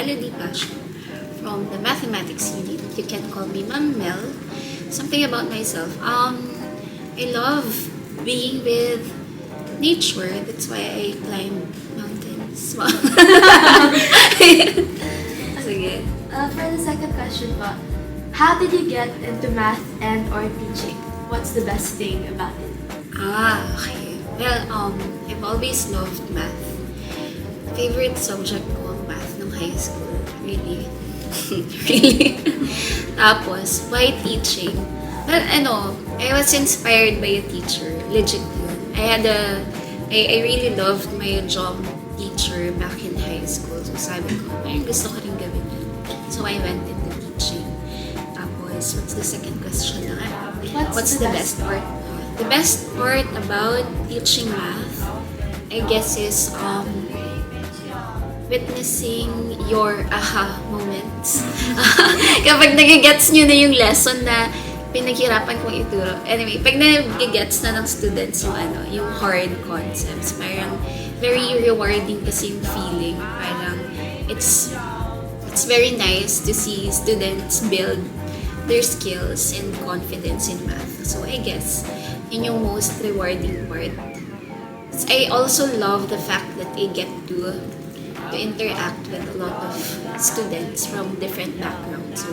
Melodee Pacio from the mathematics unit. You can call me Ma'am Mel. Something about myself. I love being with nature. That's why I climb mountains. Wow. Sige. For the second question po, how did you get into math and or teaching? What's the best thing about it? Okay. Well, I've always loved math. Favorite subject ko ang math nung high school. Really. Really. Tapos, why teaching? Well, I was inspired by a teacher. Legit yun. I really loved my job teacher back in high school. So sabi ko, parang gusto ko rin gawin yun. So I went into teaching. Tapos, what's the second question na? What's the best part? The best part about teaching math, I guess, is witnessing your aha moments. Kapag nagigets nyo na yung lesson na pinaghirapan kong ituro. Anyway, pag nagigets na ng students yung hard concepts, parang very rewarding kasi yung feeling. Parang it's very nice to see students build their skills and confidence in math. So I guess yun yung most rewarding part. I also love the fact that I get to interact with a lot of students from different backgrounds. So,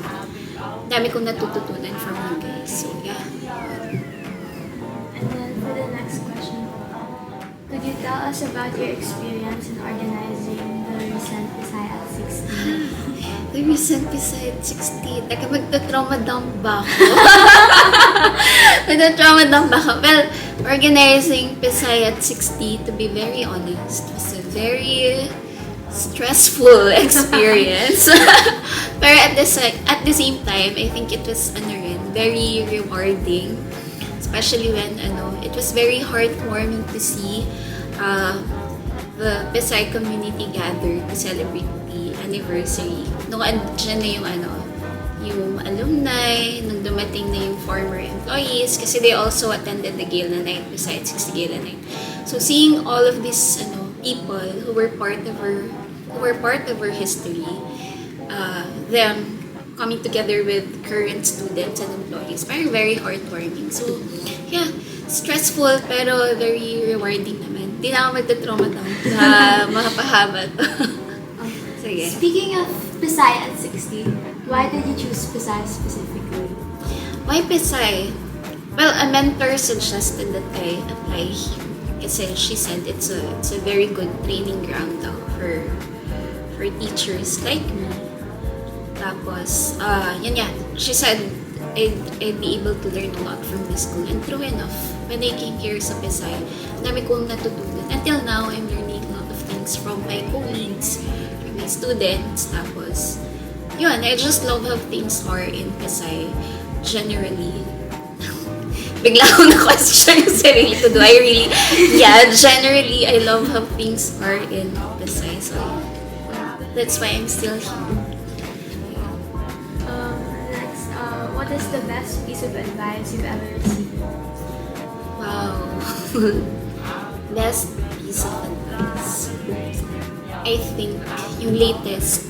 dami kong natututunan from you guys. So, yeah. And then for the next question, could you tell us about your experience in organizing the recent Pisay at 16? The recent Pisay at 16. Teka, magta-trauma dump ba ako? Magta-trauma dump ba ako? Well, organizing Pisay at 60, to be very honest, was a very stressful experience. Pero at the same time, I think it was very rewarding. Especially when it was very heartwarming to see the Pisay community gather to celebrate the anniversary. Nung andyan na yung alumni, nung dumating na yung former employees, kasi they also attended the gala night besides 60 gala night. So seeing all of these people who were part of our history, them coming together with current students and employees, parang very heartwarming. So yeah, stressful pero very rewarding naman. Di na ako magta-trauma na makapahaba to. Sige. Speaking of Pisay at 60, why did you choose Pisay specifically? Why Pisay? Well, a mentor suggested that I apply here. Kasi she said it's a very good training ground daw for teachers like me. Tapos, yun nga, she said I'd be able to learn a lot from this school. And true enough, when I came here sa Pisay, dami kong natutunan. Until now, I'm learning a lot of things from my colleagues, from my students. Tapos, yun, I just love how things are in Pisay generally. Bigla ako na-question yung sarili ko. Do I really? Yeah, generally, I love how things are in Pisay. So, that's why I'm still here. Next, what is the best piece of advice you've ever received? Wow. Best piece of advice. I think yung latest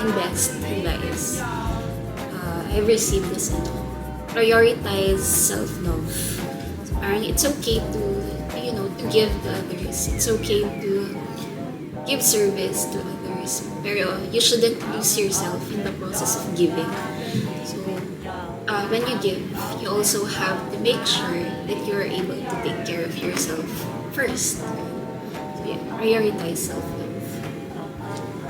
and best advice I've received is prioritize self-love. So, parang it's okay to give to others. It's okay to give service to others. Pero you shouldn't lose yourself in the process of giving. So, when you give, you also have to make sure that you are able to take care of yourself first. So, yeah, prioritize self-love.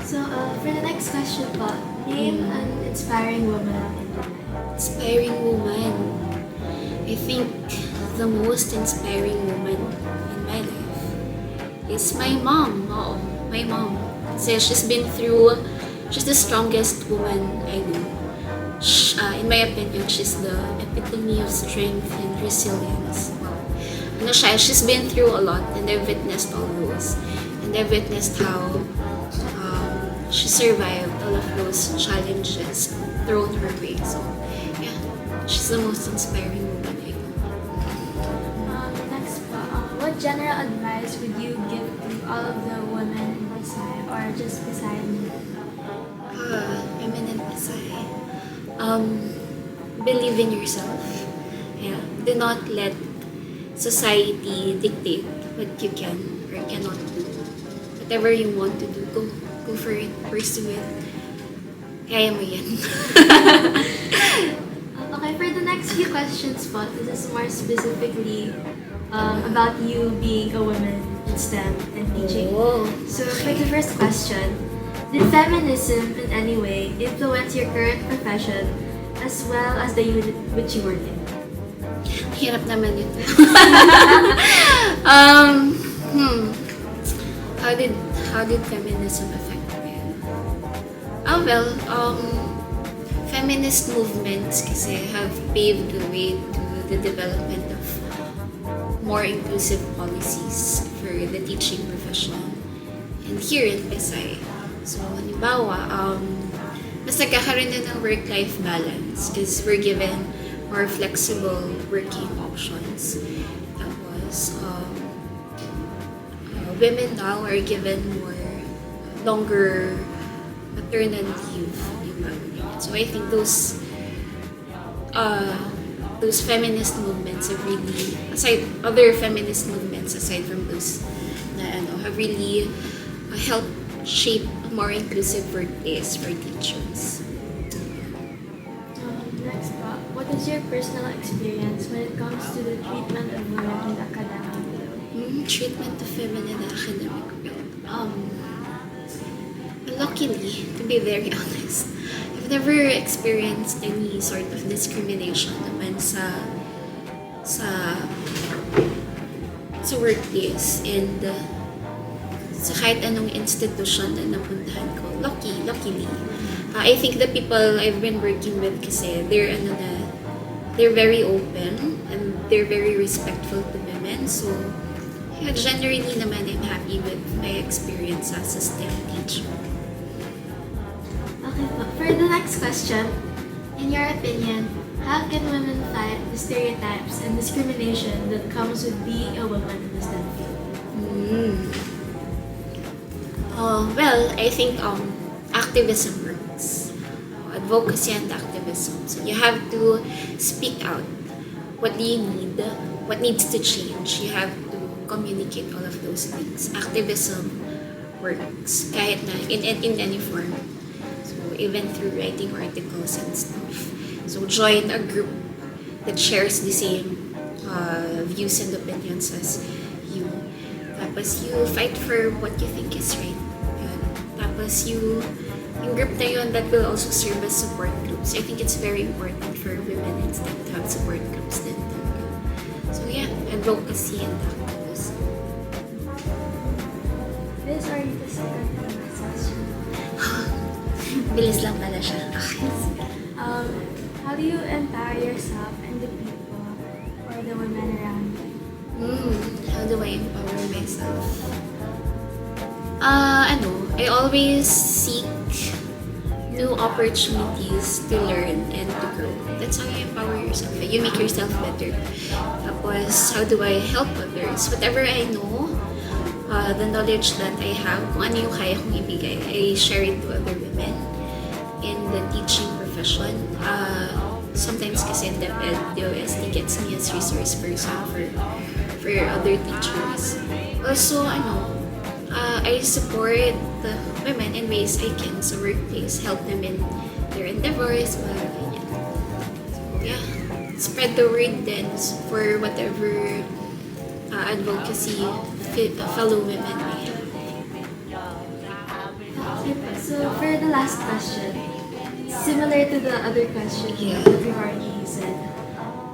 So, for the next question po, name an inspiring woman in your life. Inspiring woman. I think the most inspiring woman in my life is my mom. Oo, my mom. Kasi she's the strongest woman I know. In my opinion, she's the epitome of strength and resilience. She's been through a lot and I've witnessed all those. And I've witnessed how she survived all of those challenges thrown her way. So, yeah, she's the most inspiring woman I know. Next, what general advice would you give to all of the women in Pisay or just beside me? believe in yourself. Yeah. Do not let society dictate what you can or cannot do. Whatever you want to do, go for it, pursue it. Kaya mo yan. Okay, for the next few questions po, this is more specifically about you being a woman in STEM and teaching. Oh. So for the first question, did feminism in any way influence your current profession as well as the unit which you work in? Hirap naman ito. How did feminism affect me? Feminist movements kasi have paved the way to the development of more inclusive policies for the teaching profession. And here in Pisay, so halimbawa, mas nagkakaroon na ng work-life balance because we're given more flexible working options. Tapos, women now are given more longer maternal leave. Diba? So I think those feminist movements have really, other feminist movements aside from those have really helped shape a more inclusive workplace for teachers. Next up, what is your personal experience when it comes to the treatment of women in the academic field? Treatment of women in the academic field. Luckily, to be very honest, I've never experienced any sort of discrimination naman sa workplace and sa kahit anong institution na napuntahan ko. Luckily. I think the people I've been working with kasi they're very open and they're very respectful to women. So, yeah, generally naman I'm happy with my experience as a STEM teacher. Okay po. For the next question, in your opinion, how can women fight the stereotypes and discrimination that comes with being a woman in the STEM field? Well, I think activism works. Advocacy and activism. So you have to speak out. What do you need? What needs to change? You have to communicate all of those things. Activism works kahit na in any form. So even through writing articles and stuff. So join a group that shares the same views and opinions as you. Tapos you fight for what you think is right. Yun. Tapos yung group na yun that will also serve as support groups. I think it's very important for women instead to have support groups din. So yeah, advocacy and activism. This are the second and last question. Bilis lang pala siya. Okay. How do you empower yourself and the people or the women around you? How do I empower myself? I always seek new opportunities to learn and to grow. That's how you empower yourself. You make yourself better. Tapos, how do I help others? Whatever I know, the knowledge that I have, kung ano yung kaya kong ibigay, I share it to other women in the teaching profession. Sometimes kasi DepEd, DOST gets me as resource person for other teachers. Also, I support the women in ways I can sa workplace, help them in their endeavors, ganyan. So, yeah, spread the word then for whatever advocacy fellow women may have. So for the last question, similar to the other question Yeah. that we've already said,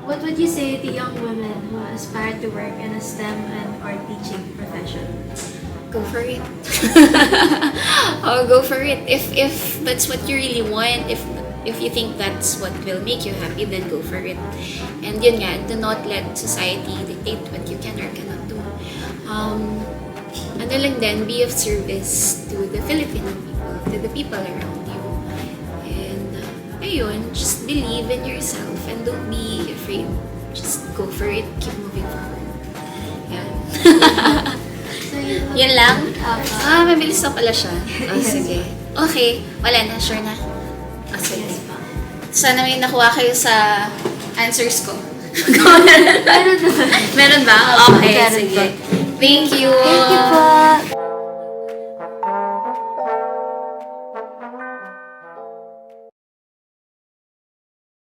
what would you say to young women who aspire to work in a STEM and or teaching profession? Go for it. Go for it. If that's what you really want, if you think that's what will make you happy, then go for it. And yun nga, do not let society dictate what you can or cannot do. Ano lang din, be of service to the Filipino people, to the people around you. And ayun, just believe in yourself and don't be afraid. Just go for it, keep moving forward. Yan. So Yun lang? Mabilis na pala siya. Oh, sige. Okay, wala na, sure na. Oh, sige. Sana may nakuha kayo sa answers ko. Meron naman. Meron ba? Okay, Meron sige. po. Thank you. Thank you po.